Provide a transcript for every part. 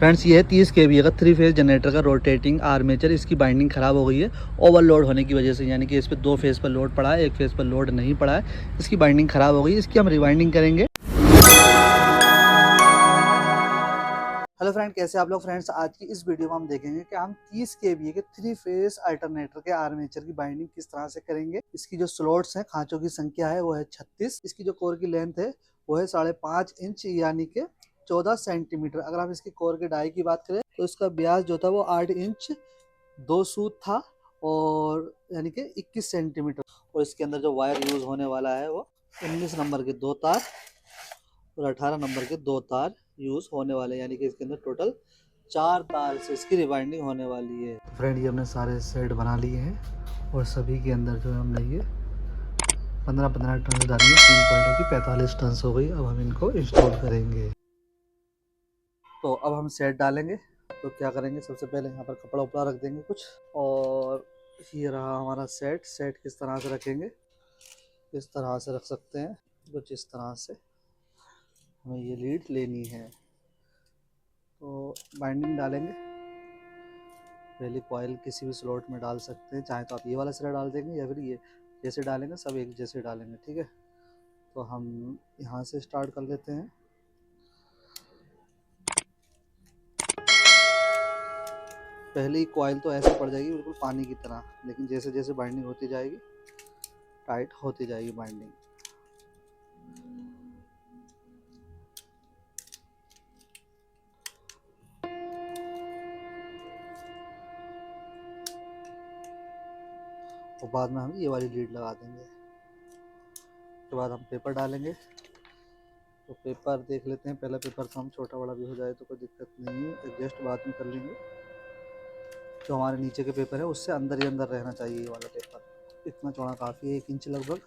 Friends ये है 30 kVA का 3 फेज़ जनरेटर का रोटेटिंग आर्मेचर। इसकी बाइंडिंग ख़राब हो गई है ओवरलोड होने की वजह से, यानी कि इस पे 2 फेज़ पर लोड पड़ा है, 1 फेज़ पर लोड नहीं पड़ा है। इसकी बाइंडिंग ख़राब हो गई, इसकी हम रिवाइंडिंग करेंगे। हेलो फ्रेंड, कैसे आप लोग। फ्रेंड्स आज की इस वीडियो में हम देखेंगे कि हम 30 kVA के 3 फेज़ अल्टरनेटर के आर्मेचर की बाइंडिंग किस तरह से करेंगे। इसकी जो स्लॉट्स हैं, खांचों की संख्या है वो है 36। इसकी जो कोर की लेंथ है वो है 5.5 इंच यानी कि 14 सेंटीमीटर। अगर हम इसकी कोर के डाई की बात करें तो इसका व्यास जो था वो 8 इंच 2 सूत था, और यानी कि 21 सेंटीमीटर। और इसके अंदर जो वायर यूज होने वाला है वो 19 नंबर के 2 तार और 18 नंबर के 2 तार यूज होने वाले, यानी कि इसके अंदर टोटल 4 तार से इसकी रिवाइंडिंग होने वाली है। तो फ्रेंड ये हमने सारे सेट बना लिए हैं और सभी के अंदर जो है हमने ये 15-15 टन डाली है। 3 पॉइंटों की 45 टन हो गई। अब हम इनको इंस्टॉल करेंगे। तो अब हम सेट डालेंगे। तो क्या करेंगे, सबसे पहले यहाँ पर कपड़ा उपड़ा रख देंगे कुछ, और ये रहा हमारा सेट। सेट किस तरह से रखेंगे, इस तरह से रख सकते हैं कुछ इस तरह से। हमें ये लीड लेनी है तो बाइंडिंग डालेंगे। पहले कॉइल किसी भी स्लॉट में डाल सकते हैं, चाहे तो आप ये वाला सिरा डाल देंगे या फिर ये जैसे डालेंगे, सब एक जैसे डालेंगे, ठीक है। तो हम यहाँ से स्टार्ट कर लेते हैं। पहली कॉइल तो ऐसे पड़ जाएगी बिल्कुल पानी की तरह, लेकिन जैसे जैसे बाइंडिंग होती जाएगी टाइट होती जाएगी बाइंडिंग। और बाद में हम ये वाली लीड लगा देंगे। उसके बाद हम पेपर डालेंगे। तो पेपर देख लेते हैं, पहला पेपर तो हम छोटा बड़ा भी हो जाए तो कोई दिक्कत नहीं है, एडजस्ट बाद में कर लेंगे। जो हमारे नीचे के पेपर है उससे अंदर ही अंदर रहना चाहिए ये वाला पेपर। इतना चौड़ा काफ़ी है, 1 इंच लगभग।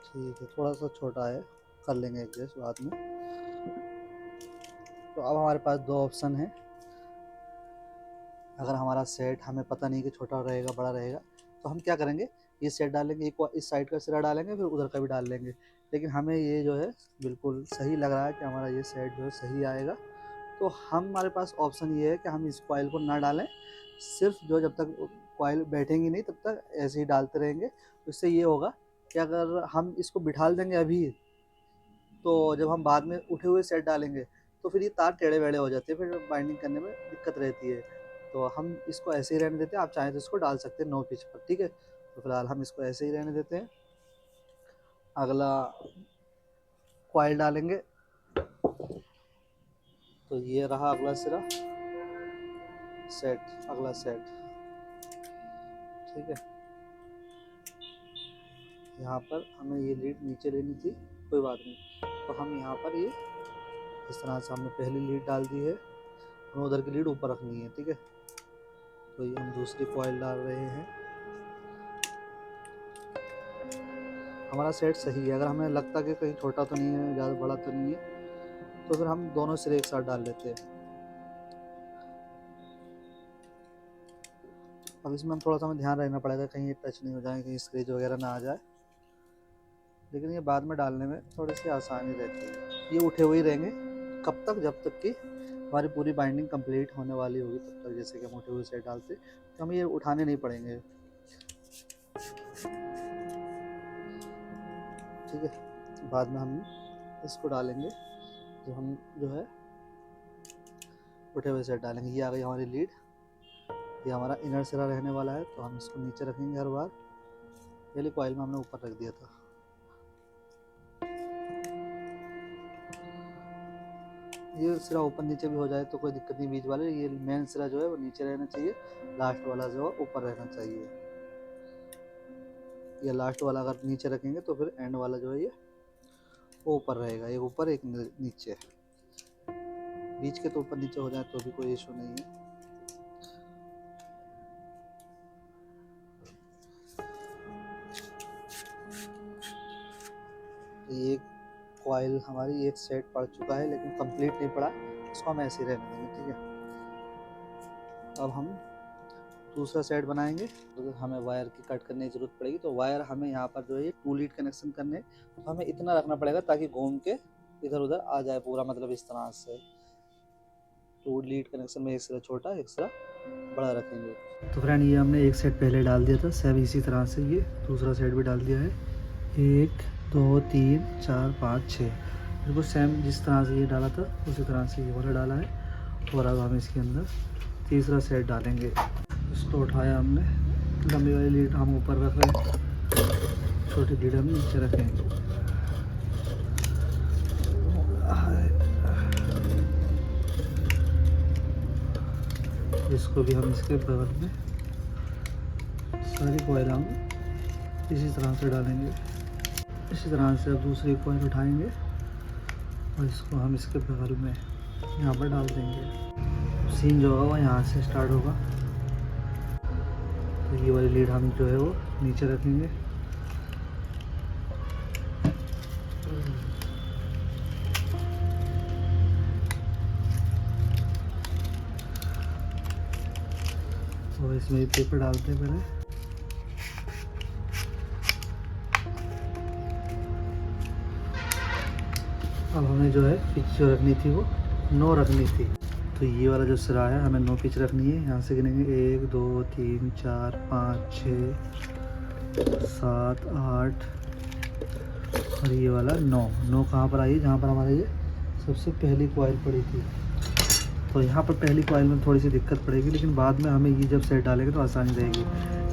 ठीक है, थोड़ा सा छोटा है, कर लेंगे एडजस्ट बाद में। तो अब हमारे पास 2 ऑप्शन है। अगर हमारा सेट हमें पता नहीं कि छोटा रहेगा बड़ा रहेगा, तो हम क्या करेंगे, ये सेट डालेंगे, एक इस साइड का सिरा डालेंगे, फिर उधर का भी डाल लेंगे। लेकिन हमें ये जो है बिल्कुल सही लग रहा है कि हमारा ये सेट जो है सही आएगा। तो हमारे पास ऑप्शन ये है कि हम इस कॉइल को ना डालें, सिर्फ जो जब तक कॉइल बैठेंगी नहीं तब तक ऐसे ही डालते रहेंगे। तो इससे ये होगा कि अगर हम इसको बिठा देंगे अभी, तो जब हम बाद में उठे हुए सेट डालेंगे तो फिर ये तार टेढ़े बेढ़े हो जाते हैं, फिर बाइंडिंग करने में दिक्कत रहती है। तो हम इसको ऐसे ही रहने देते हैं। आप चाहें तो इसको डाल सकते हैं 9 पिच पर, ठीक है। तो फिलहाल हम इसको ऐसे ही रहने देते हैं। अगला कॉइल डालेंगे। तो ये रहा अगला सिरा, सेट, अगला सेट, ठीक है। यहाँ पर हमें ये लीड नीचे लेनी थी, कोई बात नहीं। तो हम यहाँ पर ये इस तरह से हमने पहली लीड डाल दी है, हमें उधर की लीड ऊपर रखनी है, ठीक है। तो ये हम दूसरी कॉइल डाल रहे हैं। हमारा सेट सही है। अगर हमें लगता कि कहीं छोटा तो नहीं है, ज़्यादा बड़ा तो नहीं है, तो फिर हम दोनों सिरे एक साथ डाल लेते हैं। अब इसमें हम थोड़ा सा हमें ध्यान रखना पड़ेगा कहीं ये टच नहीं हो जाए, कहीं स्क्रेच वगैरह ना आ जाए, लेकिन ये बाद में डालने में थोड़ी सी आसानी रहती है। ये उठे हुए ही रहेंगे कब तक, जब तक कि हमारी पूरी बाइंडिंग कंप्लीट होने वाली होगी तब तक। जैसे कि हम उठे हुए सेट डालते तो हमें ये उठाने नहीं पड़ेंगे, ठीक है। बाद में हम इसको डालेंगे, जो हम जो है उठे हुए सेट डालेंगे। ये आ गई हमारी लीड, ये हमारा इनर सिरा रहने वाला है। तो हम इसको नीचे रखेंगे हर बार, पहले कॉइल में हमने ऊपर रख दिया था। ये सिरा ऊपर नीचे भी हो जाए तो कोई दिक्कत नहीं, बीच वाले। ये मेन सिरा जो है वो नीचे रहना चाहिए, लास्ट वाला जो है ऊपर रहना चाहिए। ये लास्ट वाला अगर नीचे रखेंगे तो फिर एंड वाला जो है ये वो ऊपर रहेगा, एक ऊपर एक नीचे। बीच के तो ऊपर नीचे हो जाए तो भी कोई इशू नहीं है। तो ये कॉइल हमारी एक सेट पड़ चुका है, लेकिन कंप्लीट नहीं पड़ा, इसको हम ऐसे ही रहने देंगे, ठीक है। अब हम दूसरा सेट बनाएंगे। तो हमें वायर की कट करने की जरूरत पड़ेगी, तो वायर हमें यहाँ पर जो है 2 लीड कनेक्शन करने, तो हमें इतना रखना पड़ेगा ताकि घूम के इधर उधर आ जाए पूरा, मतलब इस तरह से 2 लीड कनेक्शन में एक सिरा छोटा एक सिरा बड़ा रखेंगे। तो फ्रेंड ये हमने एक सेट पहले डाल दिया था, सेम इसी तरह से ये दूसरा सेट भी डाल दिया है। 1 2 3 4 5 6 बिल्कुल सेम जिस तरह से ये डाला था उसी तरह से ये वाला डाला है। और अब हम इसके अंदर तीसरा सेट डालेंगे। इसको उठाया हमने, लंबी वाली लीड हम ऊपर रख रहे हैं, छोटी लीड हम नीचे रखेंगे। इसको भी हम इसके बगल में सारी कॉइल हम इसी तरह से डालेंगे। इसी तरह से अब दूसरी कॉइल उठाएंगे और इसको हम इसके बगल में यहाँ पर डाल देंगे। सीन जो होगा वो यहाँ से स्टार्ट होगा। तो ये वाली लीड हम जो है वो नीचे रखेंगे। और इसमें पेपर डालते हैं पहले। अब हमें जो है पिच जो रखनी थी वो 9 रखनी थी। तो ये वाला जो सिरा है हमें 9 पिच रखनी है। यहाँ से गिनेंगे 1 2 3 4 5 6 7 8 और ये वाला 9 कहाँ पर आई है, जहाँ पर हमारे ये सबसे पहली कॉइल पड़ी थी। तो यहाँ पर पहली कॉइल में थोड़ी सी दिक्कत पड़ेगी, लेकिन बाद में हमें ये जब सेट डालेंगे तो आसानी रहेगी।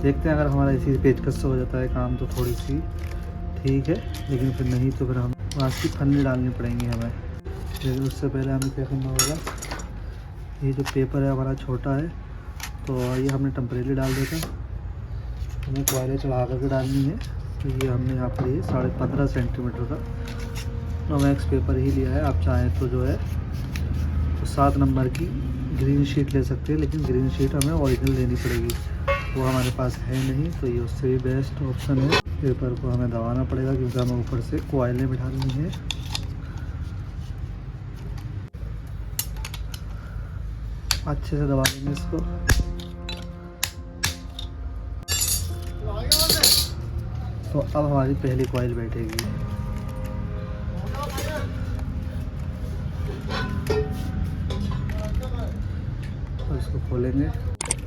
देखते हैं, अगर हमारा इसी पेचकस से हो जाता है काम तो थोड़ी सी ठीक है, लेकिन फिर नहीं तो फिर हम वहाँ की फन्नी डालनी पड़ेंगी हमें। लेकिन उससे पहले हमें क्या करना होगा, ये जो पेपर है हमारा छोटा है तो ये हमने टेम्परेरी डाल दिया था, हमें कॉइलें चढ़ा करके डालनी है। तो ये हमने यहाँ पर ये 15.5 सेंटीमीटर का नोमैक्स पेपर ही लिया है। आप चाहें तो जो है तो 7 नंबर की ग्रीन शीट ले सकते हैं, लेकिन ग्रीन शीट हमें ओरिजिनल लेनी पड़ेगी, वो हमारे पास है नहीं। तो ये उससे भी बेस्ट ऑप्शन है। पेपर को हमें दबाना पड़ेगा क्योंकि हमें ऊपर से कॉइलें बिठानी है। अच्छे से दबा देंगे इसको। तो अब हमारी पहली कॉइल बैठेगी। और इसको खोलेंगे।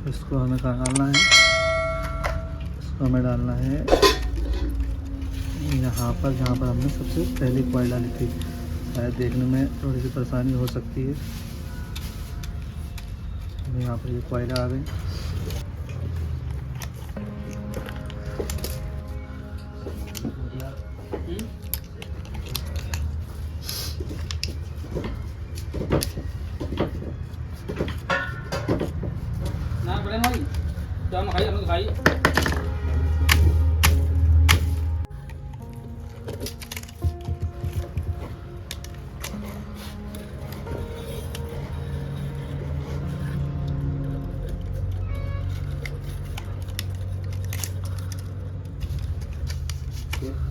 इसको हमें कहाँ डालना है, इसको हमें डालना है यहाँ पर, जहाँ पर हमने सबसे पहली कॉइल डाली थी। शायद देखने में थोड़ी सी परेशानी हो सकती है। यहाँ पर ये कॉइल आ गई। ना बड़े भाई क्या हम खाई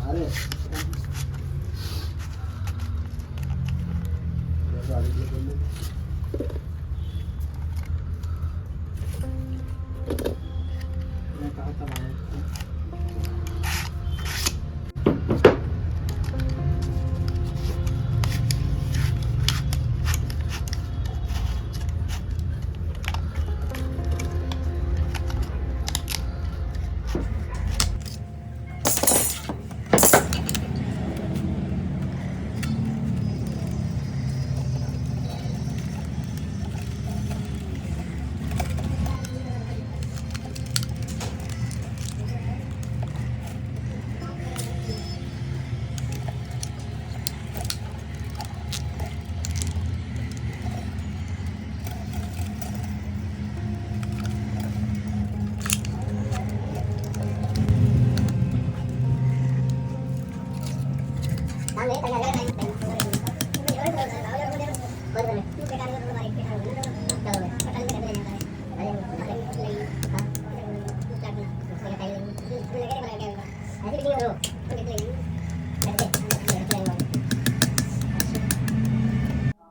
अरे मैं कहा था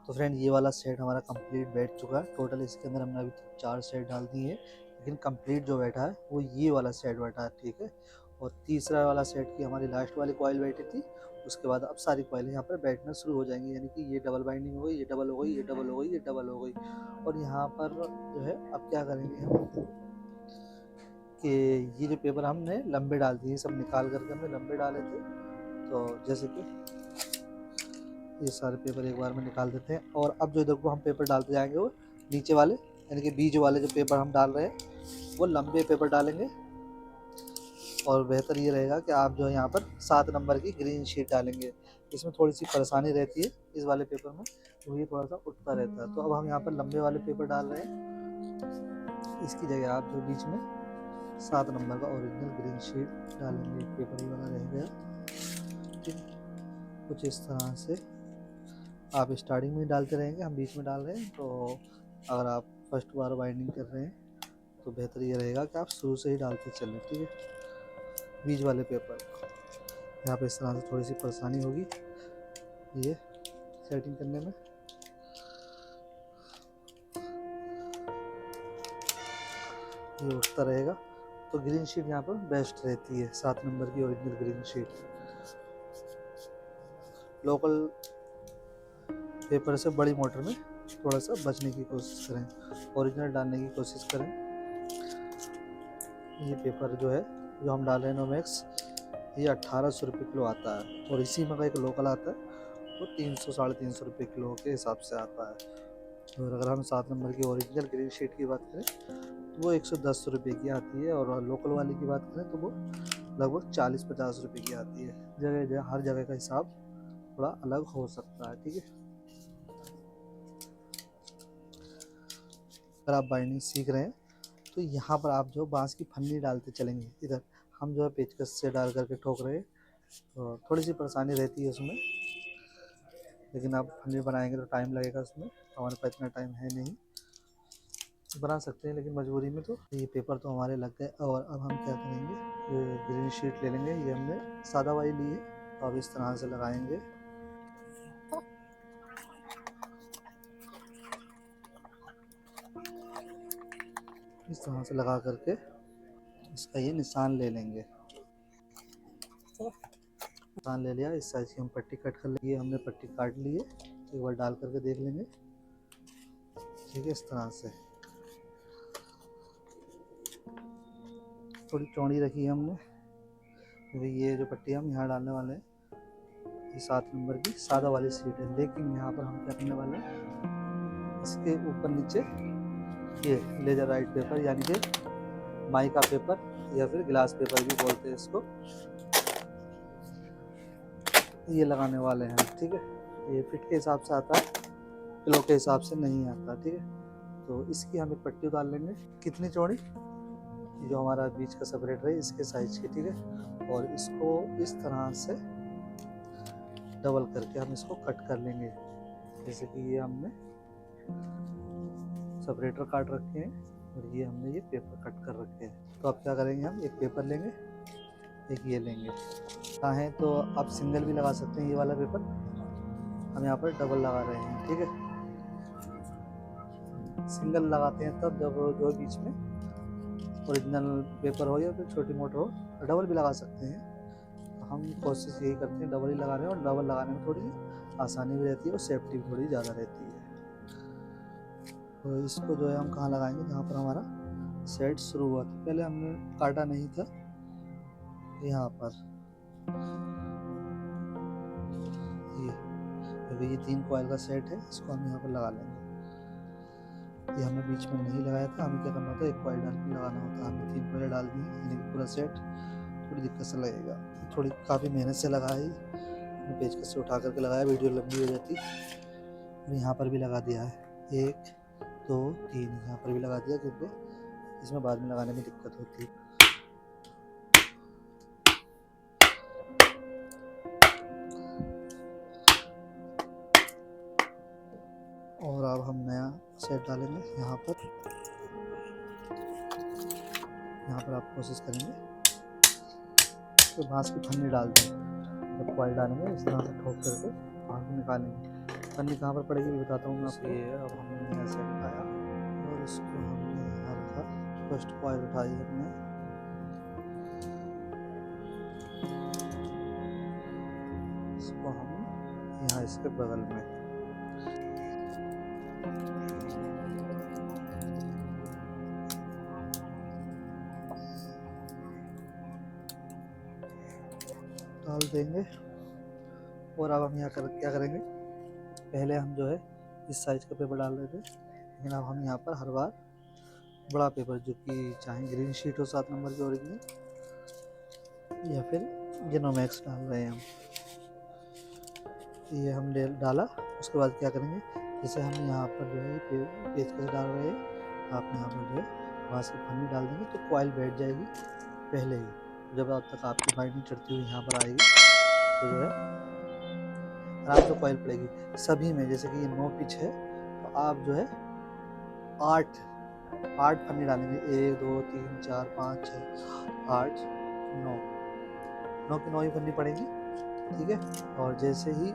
तो फ्रेंड ये वाला सेट हमारा कंप्लीट बैठ चुका है। टोटल इसके अंदर हमने अभी 4 सेट डाल दिए हैं। लेकिन कंप्लीट जो बैठा है वो ये वाला सेट बैठा है, ठीक है। और तीसरा वाला सेट की हमारी लास्ट वाली कॉइल बैठी थी, उसके बाद अब सारी कॉइल यहाँ पर बैठना शुरू हो जाएंगी, यानी कि ये डबल बाइंडिंग हो गई, ये डबल हो गई, ये डबल हो गई, ये डबल हो गई। और यहाँ पर जो है अब क्या करेंगे हम कि ये जो पेपर हमने लंबे डाल दिए, सब निकाल करके हमने लंबे डाले थे, तो जैसे कि ये सारे पेपर एक बार में निकाल देते हैं। और अब जो इधर को हम पेपर डालते जाएंगे वो नीचे वाले यानी कि बीच वाले जो पेपर हम डाल रहे हैं वो लंबे पेपर डालेंगे। और बेहतर ये रहेगा कि आप जो है यहाँ पर 7 नंबर की ग्रीन शीट डालेंगे। इसमें थोड़ी सी परेशानी रहती है इस वाले पेपर में, तो ये थोड़ा सा उठता रहता है। तो अब हम यहाँ पर लंबे वाले पेपर डाल रहे हैं, इसकी जगह आप जो बीच में 7 नंबर का ओरिजिनल ग्रीन शीट डालेंगे। पेपर ही वाला रह गया, ठीक, कुछ इस तरह से आप स्टार्टिंग में डालते रहेंगे, हम बीच में डाल रहे हैं। तो अगर आप फर्स्ट बार बाइंडिंग कर रहे हैं तो बेहतर ये रहेगा कि आप शुरू से ही डालते चलें, ठीक है। बीच वाले पेपर यहाँ पे इस तरह से थोड़ी सी परेशानी होगी ये सेटिंग करने में। ये उठता रहेगा, तो ग्रीन शीट यहाँ पर बेस्ट रहती है, 7 नंबर की original green sheet. Local paper से बड़ी मोटर में थोड़ा सा बचने की कोशिश करें, ओरिजिनल डालने की कोशिश करें। ये पेपर जो है जो हम डाल रहे हैं नोमैक्स, ये 1800 रुपये किलो आता है। और इसी में का एक लोकल आता है वो 300 साढ़े 300 रुपये किलो के हिसाब से आता है। और अगर हम 7 नंबर की ओरिजिनल ग्रीन शीट की बात करें तो वो 110 रुपये की आती है। और लोकल वाली की बात करें तो वो लगभग 40-50 रुपये की आती है। जगह हर जगह का हिसाब थोड़ा अलग हो सकता है, ठीक है। अगर आप बाइंडिंग सीख रहे हैं तो यहाँ पर आप जो बांस की फन्नी डालते चलेंगे, इधर हम जो है पेचकस से डाल करके ठोक रहे हैं, तो थोड़ी सी परेशानी रहती है उसमें, लेकिन आप फन्नी बनाएंगे तो टाइम लगेगा उसमें, हमारे पास इतना टाइम है नहीं। बना सकते हैं लेकिन मजबूरी में। तो ये पेपर तो हमारे लग गए। और अब हम क्या करेंगे, ये ग्रीन शीट ले लेंगे, ये हमने सादा वाली ली है, तो अब इस तरह से लगाएंगे। इस तरह से लगा करके इसका ये निशान ले लेंगे। निशान ले लिया, इस साइज की हम पट्टी कट कर लेंगे। हमने पट्टी काट ली है, एक बार डाल करके देख लेंगे, ठीक है। इस तरह से थोड़ी चौड़ी रखी है हमने, क्योंकि ये जो पट्टी हम यहाँ डालने वाले हैं ये 7 नंबर की सादा वाली सीट है। लेकिन यहाँ पर हम क्या करने वाले हैं, इसके ऊपर नीचे ये लेजर राइट पेपर यानी कि माइका पेपर या फिर ग्लास पेपर भी बोलते हैं इसको, ये लगाने वाले हैं, ठीक है। ये फिट के हिसाब से आता है, किलो के हिसाब से नहीं आता, ठीक है। तो इसकी हम एक पट्टी उतार लेंगे, कितनी चौड़ी, जो हमारा बीच का सेपरेटर है इसके साइज की, ठीक है। और इसको इस तरह से डबल करके हम इसको कट कर लेंगे। जैसे कि ये हमने सेपरेटर काट रखे हैं और ये हमने ये पेपर कट कर रखे हैं। तो अब क्या करेंगे, हम एक पेपर लेंगे, एक ये लेंगे। चाहें तो आप सिंगल भी लगा सकते हैं, ये वाला पेपर हम यहाँ पर डबल लगा रहे हैं, ठीक है। सिंगल लगाते हैं तब जब जो बीच में ओरिजिनल पेपर हो या फिर छोटी मोटर हो, डबल भी लगा सकते हैं। तो हम कोशिश यही करते हैं डबल ही लगा रहे हैं, और डबल लगाने में थोड़ी आसानी भी रहती है और सेफ्टी भी थोड़ी ज़्यादा रहती है। तो इसको जो है हम कहाँ लगाएंगे, जहाँ पर हमारा सेट शुरू हुआ था, पहले हमने काटा नहीं था, यहाँ पर ये 3 कॉइल का सेट है, इसको हम यहाँ पर लगा लेंगे। ये हमने बीच में नहीं लगाया था, हमें क्या करना होता है, एक कॉइल डाल के लगाना होता है। हमने 3 कॉइल डाल दी, यानी कि पूरा सेट थोड़ी दिक्कत से लगेगा, थोड़ी काफ़ी मेहनत से लगाई, मैंने पेचकस से उठा करके लगाया, वीडियो लंबी हो जाती। और यहाँ पर भी लगा दिया है, 1 2 3 यहाँ पर भी लगा दिया, क्योंकि इसमें बाद में लगाने में दिक्कत होती है। और अब हम नया सेट डालेंगे यहाँ पर आप कोशिश करेंगे तो बांस की फन्नी डाल दें। जब कॉइल डालेंगे इस तरह से ठोक करके बाहर निकालेंगे। फन्नी कहाँ पर पड़ेगी भी बताता हूँ मैं आपको। ये अब हमने नया सेट लगाया और इसको हमने यहाँ रखा, फर्स्ट कॉइल उठाई हमने, इसको हम यहाँ इसके बगल में डाल देंगे। और अब हम यहाँ क्या करेंगे, पहले हम जो है इस साइज का पेपर डाल रहे थे, लेकिन अब हम यहाँ पर हर बार बड़ा पेपर, जो कि चाहे ग्रीन शीट हो 7 नंबर की ओरिजिनल, या फिर गेनोमैक्स डाल रहे हैं हम। ये हम डाला। उसके बाद क्या करेंगे, जैसे हम यहाँ पर जो है पेचकस डाल रहे हैं, आप यहाँ पर जो है बांस की पन्नी डाल देंगे तो कॉइल बैठ जाएगी पहले ही। जब अब तक आपकी बाइंडिंग चढ़ती हुई यहाँ पर आएगी तो जो है आराम से कॉइल पड़ेगी सभी में। जैसे कि ये 9 पिच है तो आप जो है 8 पन्नी डालेंगे, 1 2 3 4 5 6 8 9 की 9 ही पन्नी पड़ेगी, ठीक है। और जैसे ही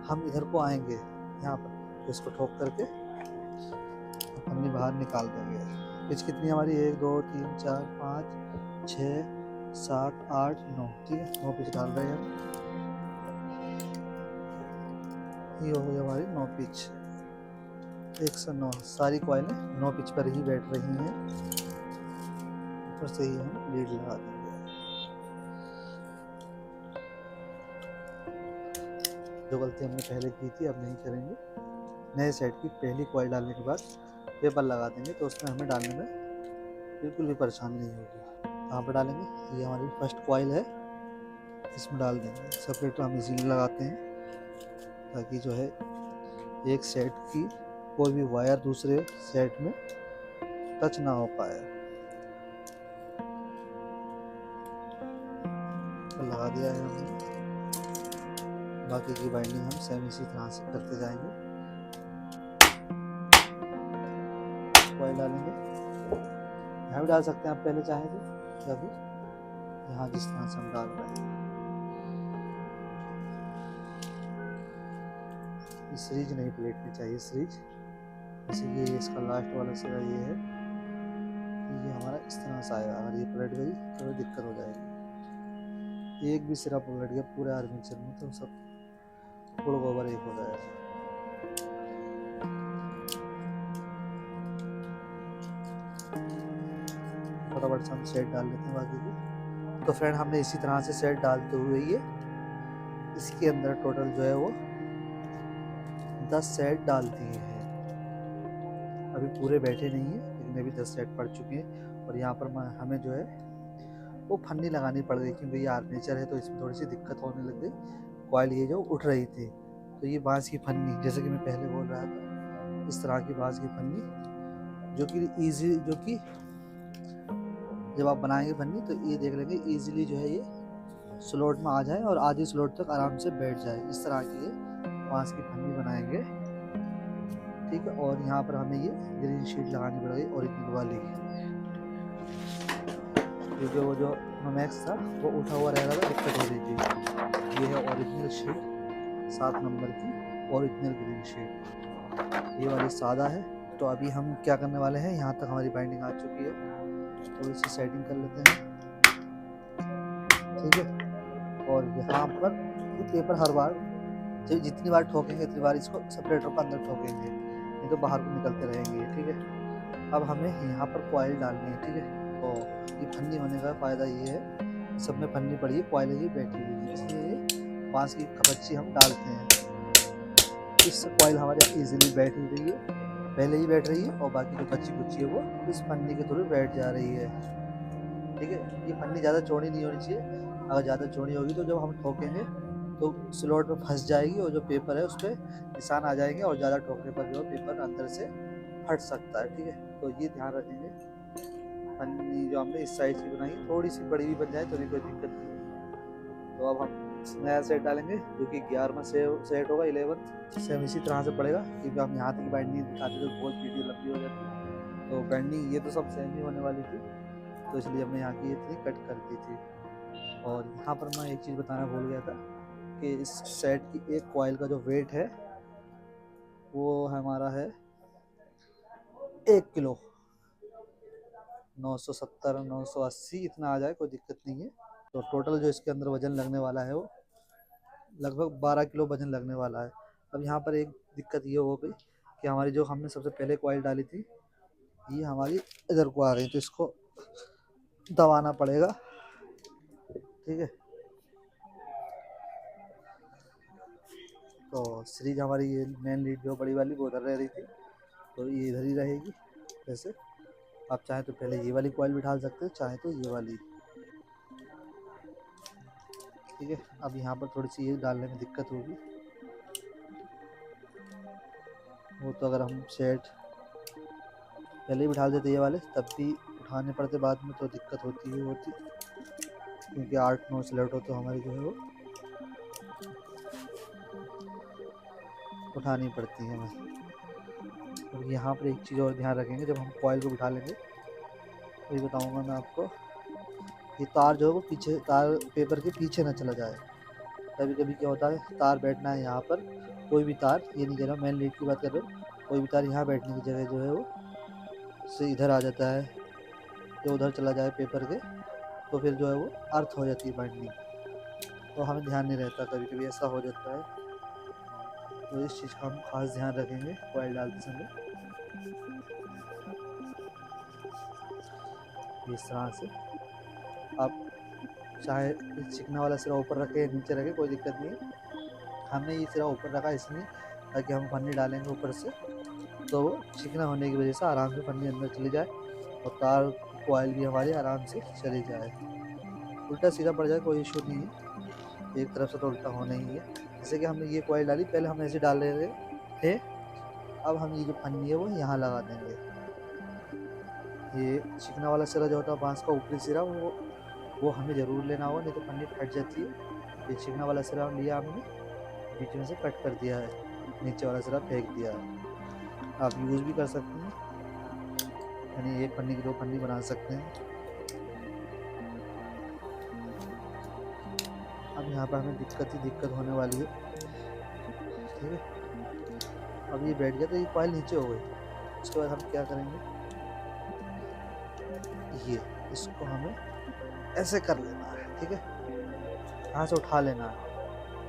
हम इधर को आएंगे यहाँ पर, तो इसको ठोक करके पन्नी बाहर निकाल देंगे। पिच कितनी हमारी, 1 2 3 4 5 6 7 8 9, ठीक है। 9 पिच डाल रहे हैं हम। ये हो गई हमारी 9 पिच, 109। सारी कॉइलें 9 पिच पर ही बैठ रही हैं। ऊपर से ही हम लीड लगा देंगे। जो गलती हमने पहले की थी अब नहीं करेंगे। नए सेट की पहली कॉइल डालने के बाद पेपर लगा देंगे तो उसमें हमें डालने में बिल्कुल भी परेशानी नहीं होगी। कहाँ पर डालेंगे, ये हमारी फर्स्ट कॉइल है, इसमें डाल देंगे। सेपरेटर हम इजीली लगाते हैं ताकि जो है एक सेट की कोई भी वायर दूसरे सेट में टच ना हो पाए। तो लगा दिया है हमने। बाकी की बाइंडिंग हम सेम इसी तरह से करते जाएंगे। कॉइल डालेंगे, यहाँ भी डाल सकते हैं आप पहले चाहें तो, या फिर यहाँ जिस तरह से हम डाल रहे हैं। सीरीज नहीं पलटनी चाहिए, सीरीज जैसे कि इसका लास्ट वाला सिरा ये है, ये हमारा इस तरह से आएगा। अगर ये पलट गई तो दिक्कत हो जाएगी। एक भी सिरा पलट गया पूरे आर्मेचर में तो सब फुल ओवर एक हो जाएगा। फटाफट से हम सेट डाल लेते हैं बाकी की। तो फ्रेंड हमने इसी तरह से सेट डालते हुए ये इसके अंदर टोटल जो है वो 10 सेट डाल दिए हैं। अभी पूरे बैठे नहीं है लेकिन अभी 10 सेट पड़ चुके हैं। और यहाँ पर हमें जो है वो फन्नी लगानी पड़ गई क्योंकि ये आर्मेचर है तो इसमें थोड़ी सी दिक्कत होने लग गई। कॉइल ये जो उठ रही थी तो ये बांस की फन्नी, जैसे कि मैं पहले बोल रहा था, इस तरह की बांस की फन्नी जो कि जब आप बनाएंगे फन्नी तो ये देख लेंगे इजीली जो है ये स्लॉट में आ जाए और आधी स्लॉट तक आराम से बैठ जाए। इस तरह की ये बांस की फन्नी बनाएंगे, ठीक है। और यहाँ पर हमें ये ग्रीन शीट लगानी पड़ेगी ओरिजिनल वाली, क्योंकि वो जो मैक्स था वो उठा हुआ रह रहा था, दिक्कत हो रही थी। ये है ओरिजिनल शीट 7 नंबर की ओरिजिनल ग्रीन शीट, ये वाली सादा है। तो अभी हम क्या करने वाले हैं, यहाँ तक हमारी बाइंडिंग आ चुकी है तो इसे सेटिंग कर लेते हैं, ठीक है। और यहाँ पर ये पेपर हर बार जितनी बार ठोकेंगे उतनी बार इसको सेपरेटर को अंदर ठोकेंगे, नहीं तो बाहर को निकलते रहेंगे, ठीक है। अब हमें यहाँ पर कॉइल डालनी है, ठीक है। तो ये फन्नी होने का फ़ायदा ये है, सब में फन्नी पड़ी है, कॉइल ही बैठी हुई है, इसलिए बांस की कपच्ची हम डालते हैं। इससे कॉइल हमारे इजीली बैठ ही रही है, पहले ही बैठ रही है और बाकी जो बच्ची कुच्ची है वो इस फन्नी के थ्रू बैठ जा रही है, ठीक है। ये फन्नी ज़्यादा चौड़ी नहीं होनी चाहिए, अगर ज़्यादा चौड़ी होगी तो जब हम ठोकेंगे तो स्लॉट में फंस जाएगी और जो पेपर है उस पर निशान आ जाएंगे और ज़्यादा ठोकने पर जो पेपर अंदर से फट सकता है, ठीक है। तो ये ध्यान रखेंगे। फन्नी जो हमने इस साइज की बनाई थोड़ी सी बड़ी भी बन जाए तो भी कोई दिक्कत नहीं है। तो अब हम नया सेट डालेंगे जो कि 11वां सेट होगा, 11th सेम इसी तरह से पड़ेगा, क्योंकि हम यहाँ तक बाइंडिंग दिखाते तो बहुत वीडियो लंबी हो जाती। तो बाइंडिंग ये तो सब सेम ही होने वाली थी तो इसलिए हमने यहाँ की ये इतनी कट कर दी थी। और यहाँ पर मैं एक चीज़ बताना भूल गया था कि इस सेट की एक कॉइल का जो वेट है वो हमारा है 1 किलो। 970 980 इतना आ जाए कोई दिक्कत नहीं है। तो टोटल जो इसके अंदर वजन लगने वाला है वो लगभग 12 किलो वजन लगने वाला है। अब यहाँ पर एक दिक्कत ये हो गई कि हमारी जो हमने सबसे पहले कॉइल डाली थी ये हमारी इधर को आ गई, तो इसको दबाना पड़ेगा। ठीक है, तो सीरीज हमारी ये मेन लीड जो बड़ी वाली वो उधर रह रही थी, तो ये इधर ही रहेगी। जैसे आप चाहें तो पहले ये वाली कॉइल बिठा सकते हैं, चाहे तो ये वाली। ठीक है, अब यहाँ पर थोड़ी सी ये डालने में दिक्कत होगी, वो तो अगर हम सेट पहले ही बिठा देते ये वाले तब भी उठाने पड़ते बाद में, तो दिक्कत होती ही होती, क्योंकि 8-9 स्लेट हो तो हमारी जो है वो उठानी पड़ती है हमें। और यहाँ पर एक चीज़ और ध्यान रखेंगे, जब हम कॉइल को बिठा लेंगे तो ये बताऊँगा मैं आपको, ये तार जो है वो पीछे, तार पेपर के पीछे ना चला जाए। कभी कभी क्या होता है तार बैठना है यहाँ पर, कोई भी तार, ये नहीं कह रहा मेन लीड की बात कर रहा हूँ, कोई भी तार यहाँ बैठने की जगह जो है वो से इधर आ जाता है या उधर चला जाए पेपर के, तो फिर जो है वो अर्थ हो जाती है बाइंडिंग, तो हमें ध्यान नहीं रहता, कभी कभी ऐसा हो जाता है। तो इस चीज़ का हम खास ध्यान रखेंगे कॉइल डालते समय। इस तरह से आप चाहे चिकना वाला सिरा ऊपर रखे नीचे रखे कोई दिक्कत नहीं है, हमने ये सिरा ऊपर रखा इसलिए ताकि हम पन्नी डालेंगे ऊपर से तो वो चिकना होने की वजह से आराम से पन्नी अंदर चली जाए और तार कॉइल भी हमारी आराम से चली जाए। उल्टा सीधा पड़ जाए कोई इशू नहीं है, एक तरफ से तो उल्टा होना ही है। जैसे कि हमने ये कॉइल डाली, पहले हम ऐसे डाल रहे थे, अब हम ये जो पन्नी है वो यहाँ लगा देंगे। ये चिकना वाला सिरा जो होता है बांस का ऊपरी सिरा वो हमें ज़रूर लेना होगा, नहीं तो पन्नी फट जाती है। ये चिकना वाला सिरा लिया हमने, बीच में से कट कर दिया है, नीचे वाला सिरा फेंक दिया है। आप यूज़ भी कर सकते हैं, यानी एक पन्नी की 2 पन्नी बना सकते हैं। अब यहाँ पर हमें दिक्कत होने वाली है। ठीक है, अब ये बैठ गया तो ये कॉइल नीचे हो गई। उसके बाद हम क्या करेंगे, ये इसको हमें ऐसे कर लेना है। ठीक है, यहाँ से उठा लेना है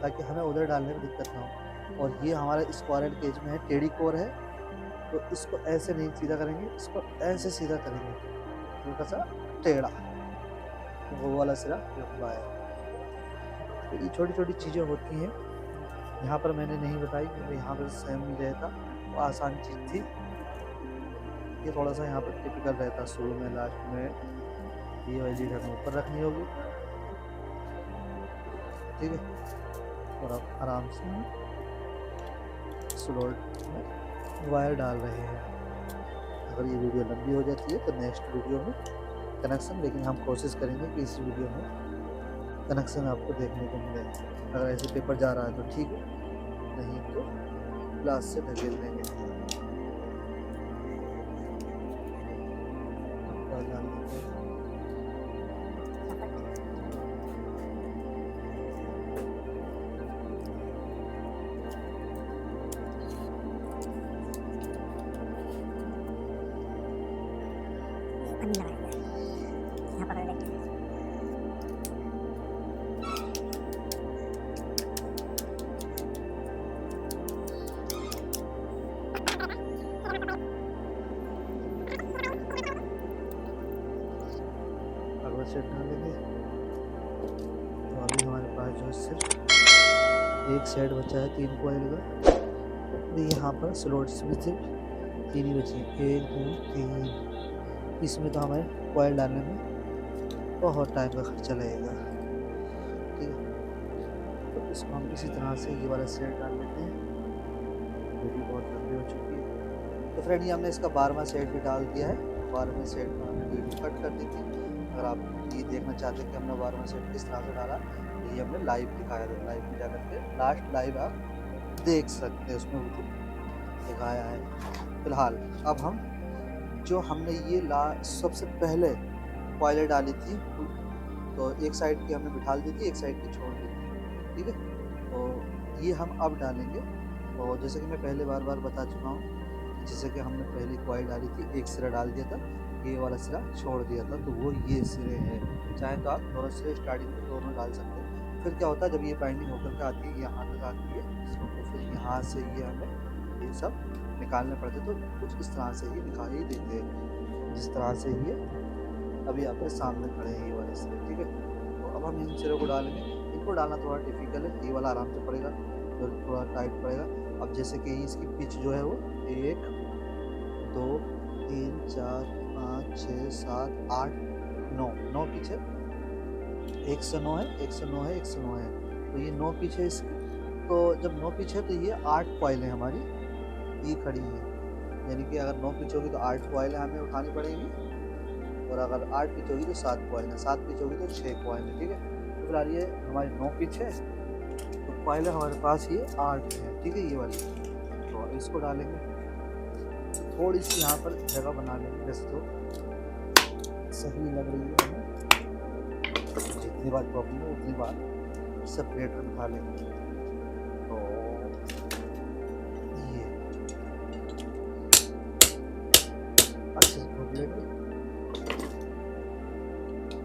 ताकि हमें उधर डालने में दिक्कत ना हो। और ये हमारा स्क्वायर केज में है, टेढ़ी कोर है, तो इसको ऐसे नहीं सीधा करेंगे, इसको ऐसे सीधा करेंगे, हल्का सा टेढ़ा, वो वाला सिरा लंबा है। तो ये छोटी छोटी चीज़ें होती हैं, यहाँ पर मैंने नहीं बताई क्योंकि यहाँ पर सेम ही रहता, वो आसान चीज़ थी। ये थोड़ा सा यहाँ पर टिपिकल रहता शुरू में, लास्ट में ये वाली लीड हमें ऊपर रखनी होगी। ठीक है, और अब आराम से स्लॉट में वायर डाल रहे हैं। अगर ये वीडियो लंबी हो जाती है तो नेक्स्ट वीडियो में कनेक्शन, लेकिन हम कोशिश करेंगे कि इस वीडियो में कनेक्शन आपको देखने को मिले। अगर ऐसे पेपर जा रहा है तो ठीक है, नहीं तो ग्लास से ढकेल देंगे। पन्नी लगाएंगे यहाँ पकड़ लेंगे। अगला सेट डालेंगे, तो अभी हमारे पास जो सिर्फ एक सेट बचा है 3 कॉइल का। यहाँ पर स्लॉट्स भी सिर्फ 3 ही बची हैं, 1 2 3। इसमें तो हमें कॉइल डालने में बहुत टाइम का खर्चा लगेगा। ठीक है, तो इसको हम इसी तरह से ये वाला सेट डाल लेते हैं। वीडियो बहुत लंबी हो चुकी है, तो फ्रेंड ये हमने इसका 12वां सेट भी डाल दिया है। 12वें सेट में हमने वीडियो कट कर दी थी। अगर आप ये देखना चाहते हैं कि हमने 12वां सेट किस तरह से डाला, ये हमने लाइव दिखाया था, लाइव में जा करके लास्ट लाइव आप देख सकते हैं, उसमें वो दिखाया है। फिलहाल अब हम जो हमने ये सबसे पहले कॉइलें डाली थी, तो एक साइड की हमने बिठा दी थी, एक साइड की छोड़ दी थी। ठीक है, तो ये हम अब डालेंगे। और जैसे कि मैं पहले बार बता चुका हूँ, जैसे कि हमने पहले कॉइल डाली थी, एक सिरा डाल दिया था, ये वाला सिरा छोड़ दिया था, तो वो ये सिरे हैं। चाहे तो आप दोनों सिरे स्टार्टिंग में दोनों डाल सकते हैं। फिर क्या होता है, जब ये बाइंडिंग होकर के आती है यहाँ तक आती है, तो फिर यहाँ से ये हमें ये सब निकालने पड़ते, तो कुछ इस तरह से ही निकाल ही देते हैं, जिस तरह से ये अभी आपके सामने खड़े हैं ये वाले सिरे, ठीक है। तो अब हम इन सिरों को डालेंगे। इनको डालना थोड़ा डिफिकल्ट है, ये वाला आराम से पड़ेगा, तो थोड़ा टाइट पड़ेगा। अब जैसे कि इसकी पिच जो है वो 1 2 3 4 5 6 7 8 9 पिच है, 1 से 9 है, 1 से 9 है, 1 से 9 है, तो ये 9 पिच है इसकी। तो जब 9 पिच है तो ये 8 कॉइलें हमारी ये खड़ी हैं, यानी कि अगर 9 पिच होगी तो 8 कॉइलें हमें उठानी पड़ेगी, और अगर 8 पिच होगी तो 7 कॉइलें, 7 पिच होगी तो 6 कॉइलें, ठीक है। तो फिलहाल ये हमारी 9 पिच है, तो कॉइलें हमारे पास ये 8 है, ठीक है, ये वाली। तो इसको डालेंगे, थोड़ी सी यहाँ पर जगह बना लेंगे, वैसे तो सही लग रही है हमें, जितनी बार प्रॉब्लम हो उतनी बार सेपरेटर उठा लेंगे। तो ये अच्छे से खोल लेंगे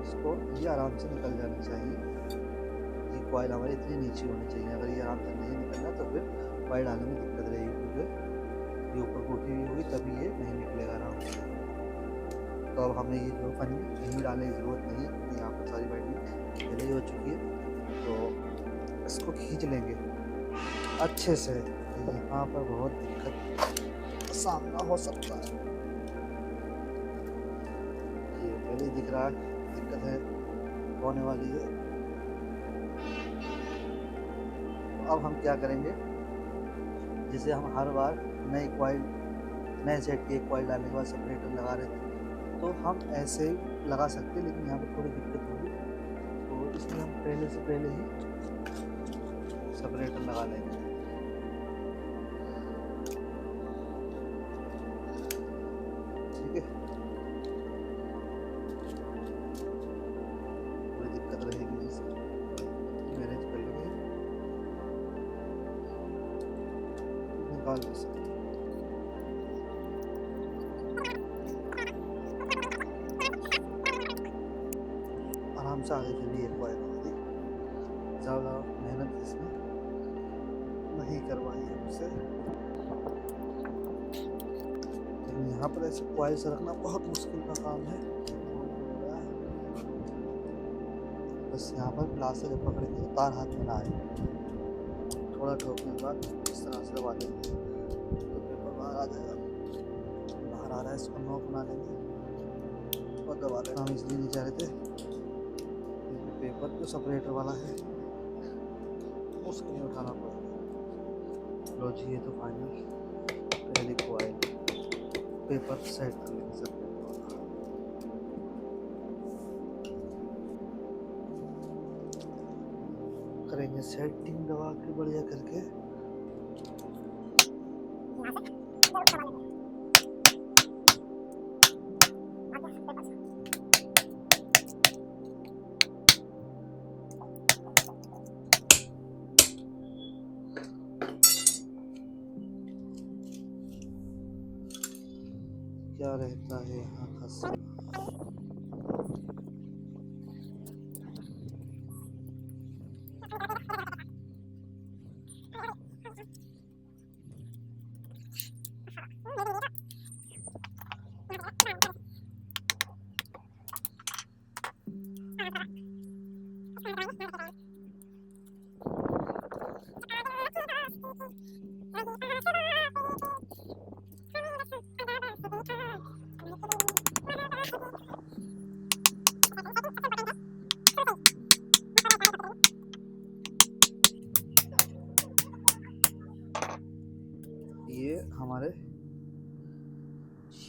इसको, ये आराम से निकल जानी चाहिए। ये कॉइल हमारी इतनी नीचे होनी चाहिए, अगर ये आराम से नहीं निकलना तो फिर कॉइल डालने में दिक्कत रहेगी, क्योंकि ये ऊपर को उठी हुई होगी तभी ये नहीं निकलेगा आराम से। तो अब हमें ये जो पन्नी कहीं डालने की ज़रूरत नहीं है, यहाँ पर सारी बाइंडिंग पहले ही हो चुकी है, तो इसको खींच लेंगे अच्छे से। यहाँ पर बहुत दिक्कत का सामना हो सकता है, ये पहले ही दिख रहा है दिक्कत है होने वाली है। तो अब हम क्या करेंगे, जैसे हम हर बार नए सेट की एक कॉइल डालने के बाद सेपरेटर लगा रहे थे, तो हम ऐसे ही लगा सकते हैं, लेकिन यहाँ पर थोड़ी दिक्कत होगी, तो इसलिए हम पहले से पहले ही सेपरेटर लगा लेंगे। ठीक है, थोड़ी दिक्कत रहेगी, इसे मैनेज कर लेंगे, निकाल ले सकते। आराम से आगे चलिए, एक कॉइल होगी, ज़्यादा मेहनत इसमें नहीं करवाई है मुझसे। यहाँ पर ऐसे कॉइल से रखना बहुत मुश्किल का काम है, बस यहाँ पर ग्लास से जब पकड़ेंगे तो तार हाथ में ना आए, थोड़ा ठोकने के बाद इस तरह से दबा देंगे तो पेपर बाहर आ जाएगा। बाहर आ रहा है, इसको नॉक बना लेंगे और दबा लेंगे। हम इसलिए नहीं चाह रहे थे, पेपर जो सेपरेटर वाला है उसको नहीं उठाना पड़ेगा। लो जी, ये तो फाइनल पहले कॉइल पेपर सेट कर लेंगे सेपरेटर वाला। करेंगे सेटिंग दबा के बढ़िया करके। क्या रहता है यहाँ का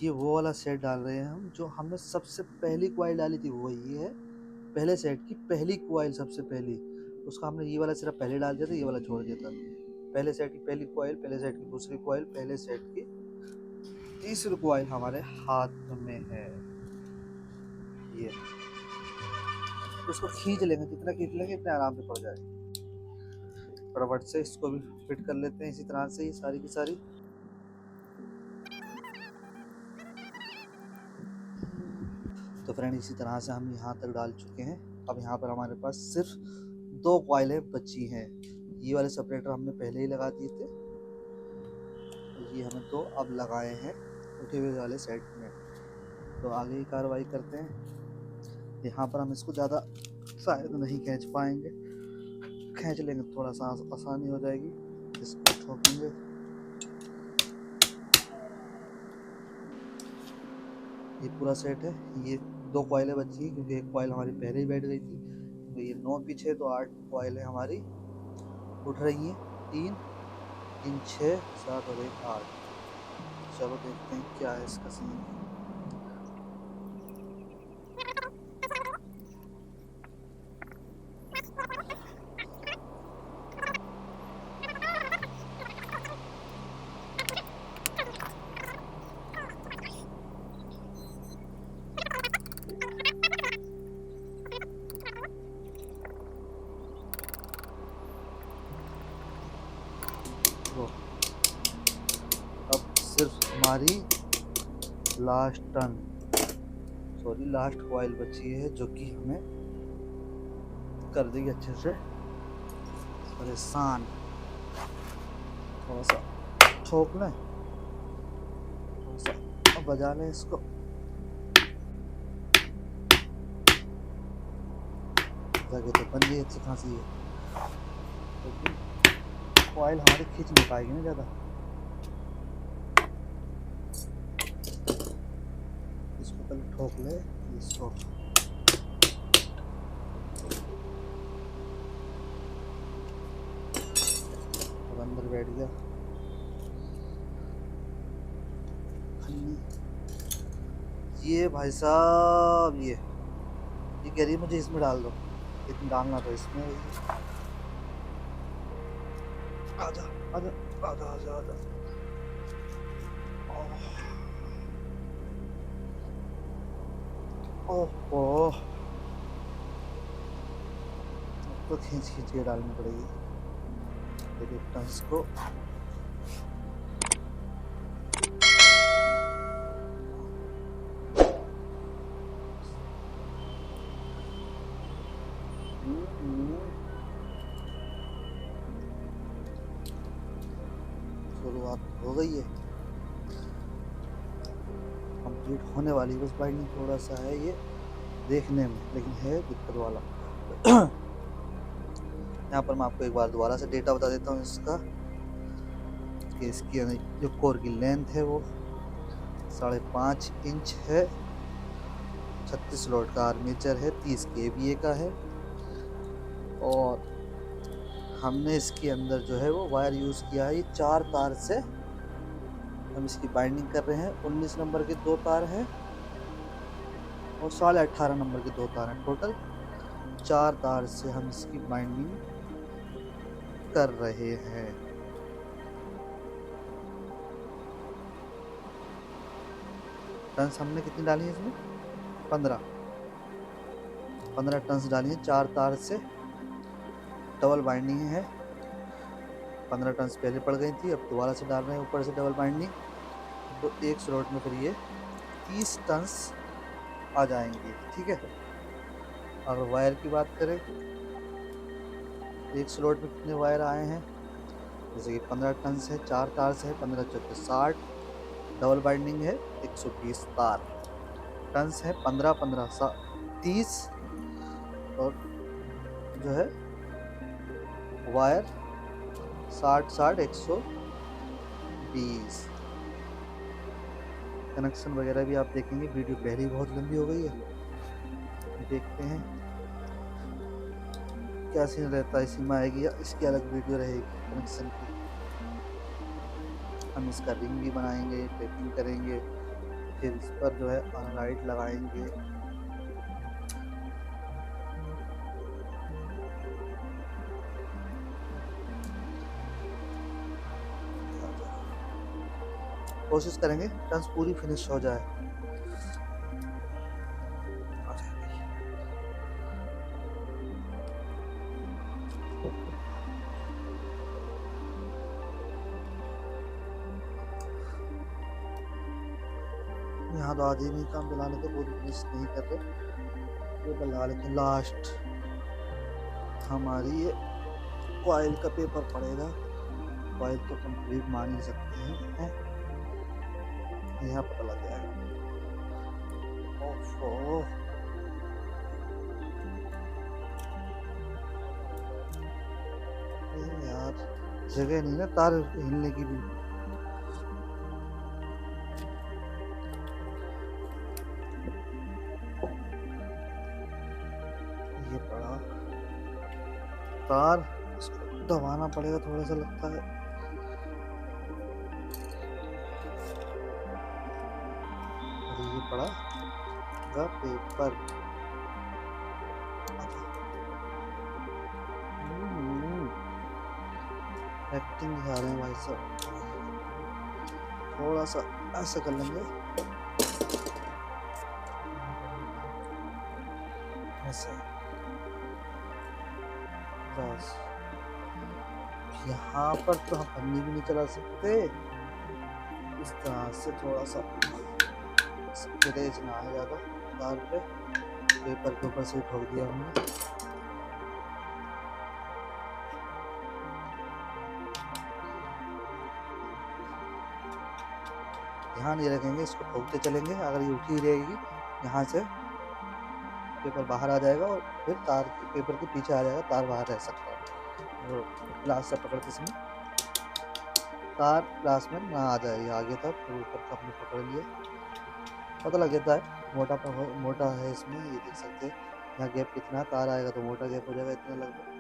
ये वो वाला सेट डाल रहे हैं हम, जो हमने सबसे पहली कॉइल डाली थी वो ये है, पहले सेट की पहली कॉइल सबसे पहली, उसका हमने ये वाला सिर्फ पहले डाल दिया था, ये वाला छोड़ दिया था। पहले सेट की पहली कॉइल, पहले सेट की दूसरी कॉइल, पहले सेट की तीसरी कॉइल हमारे हाथ में है ये। उसको खींच लेंगे, जितना खींच लेंगे इतना आराम से पड़ जाएगा। फटाफट से इसको भी फिट कर लेते हैं इसी तरह से ही सारी की सारी। तो फ्रेंड इसी तरह से हम यहाँ तक डाल चुके हैं। अब यहाँ पर हमारे पास सिर्फ 2 कॉइलें बची हैं। ये वाले सेपरेटर हमने पहले ही लगा दिए थे, ये हमें 2 अब लगाए हैं उठे हुए वाले सेट में। तो आगे की कार्रवाई करते हैं। यहाँ पर हम इसको ज़्यादा शायद नहीं खींच पाएंगे, खींच लेंगे थोड़ा सा आसानी हो जाएगी। इसको ठोकेंगे, ये पूरा सेट है। ये 2 कॉइलें बची हैं क्योंकि एक कॉइल हमारी पहले ही बैठ गई थी। तो ये 9 पीछे तो 8 कॉइलें हमारी उठ रही हैं। 3 3 6 7 और 1 8। चलो देखते हैं क्या है इसका सीन। अब सिर्फ हमारी लास्ट कॉइल बची है जो कि हमें कर देगी अच्छे से परेशान। थोड़ा सा ठोक लें, थोड़ा सा बजा लें इसको। जगह तो बन गई अच्छी खासी है, लेकिन कॉइल हमारी खींच नहीं पाएगी ना ज़्यादा। इसको पहले ठोक ले इसको। अब अंदर बैठ गया। ये भाई साहब ये कह रही है मुझे इसमें डाल दो, लेकिन डालना तो इसमें। आजा आजा आजा आजा आजा। ओह तो खींच खींच के डालनी पड़ेगी। देखिए टंस को शुरुआत हो गई है, कंप्लीट होने वाली। बस बाइंडिंग थोड़ा सा है ये देखने में, लेकिन है दिक्कत वाला। यहाँ पर मैं आपको एक बार दोबारा से डेटा बता देता हूँ इसका कि इसकी जो कोर की लेंथ है वो 5.5 इंच है। 36 स्लॉट का आर्मेचर है, 30 kVA का है। और हमने इसके अंदर जो है वो वायर यूज़ किया है, ये 4 तार से हम इसकी बाइंडिंग कर रहे हैं। 19 नंबर के 2 तार हैं और 18.5 नंबर के 2 तार हैं। टोटल 4 तार से हम इसकी बाइंडिंग कर रहे हैं। टन्स हमने कितनी डाली है इसमें? 15 टन्स डाली है। 4 तार से डबल बाइंडिंग है। 15 टन्स पहले पड़ गई थी, अब दोबारा से डाल रहे हैं ऊपर से डबल बाइंडिंग। तो एक स्लॉट में फिर ये 30 टन्स आ जाएंगे। ठीक है। अगर वायर की बात करें, एक स्लॉट में कितने वायर आए हैं, जैसे कि 15 टन्स है, 4 तार से है, 15 चौके 60, डबल बाइंडिंग है 120 तार। टन्स है 15 30 और जो है वायर 60 120। कनेक्शन वगैरह भी आप देखेंगे, वीडियो पहले ही बहुत लंबी हो गई है। देखते हैं क्या सीन रहता है, इसी में आएगी या इसकी अलग वीडियो रहेगी कनेक्शन की। हम इसका रिंग भी बनाएंगे, टेपिंग करेंगे, फिर इस पर जो है लाइट लगाएंगे। कोशिश करेंगे टन्स पूरी फिनिश हो जाए। यहाँ तो आधी नहीं काम चला लेते, पूरी फिनिश नहीं कर रहे। पेपर लगा लेते। लास्ट हमारी ये कॉइल का पेपर पड़ेगा। कॉइल तो कंप्लीट मान ही सकते हैं, यहाँ पता लग जाएगा। ओफो, यार जगह नहीं ना तार हिलने की भी। ये पड़ा तार, इसको दबाना पड़ेगा थोड़ा सा लगता है। और ये पड़ा द पेपर। एक्टिंग दिखा रहे हैं भाई साहब। थोड़ा सा ऐसा कर लेंगे, ऐसा बस। यहाँ पर तो हम पन्नी भी नहीं चला सकते, इस तरह से थोड़ा सा स्क्रेच ना आ ज़्यादा तार पे। पेपर के ऊपर से ठोक दिया हमने। ध्यान ये रखेंगे, इसको ठोकते चलेंगे। अगर ये उठी रहेगी यहाँ से पेपर बाहर आ जाएगा और फिर तार पेपर के पीछे आ जाएगा, तार बाहर रह सकता है। और ग्लास से पकड़ते समय तार ग्लास में ना आ जाए आगे तक, फिर ऊपर का हमने पकड़ लिया। पता लग जाता है मोटा है इसमें, ये देख सकते हैं यहाँ गैप कितना। तार आएगा तो मोटा गैप हो जाएगा इतना लगभग।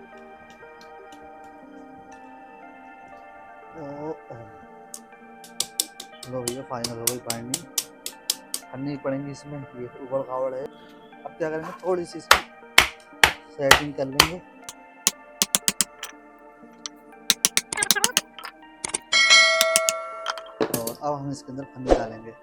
लो भैया फाइनल हो गई बाइंडिंग। करनी पड़ेंगी इसमें, ये उबड़ खाबड़ है। अब क्या करेंगे, थोड़ी सी इसकी सेटिंग कर लेंगे। और अब हम इसके अंदर फन्नी डालेंगे।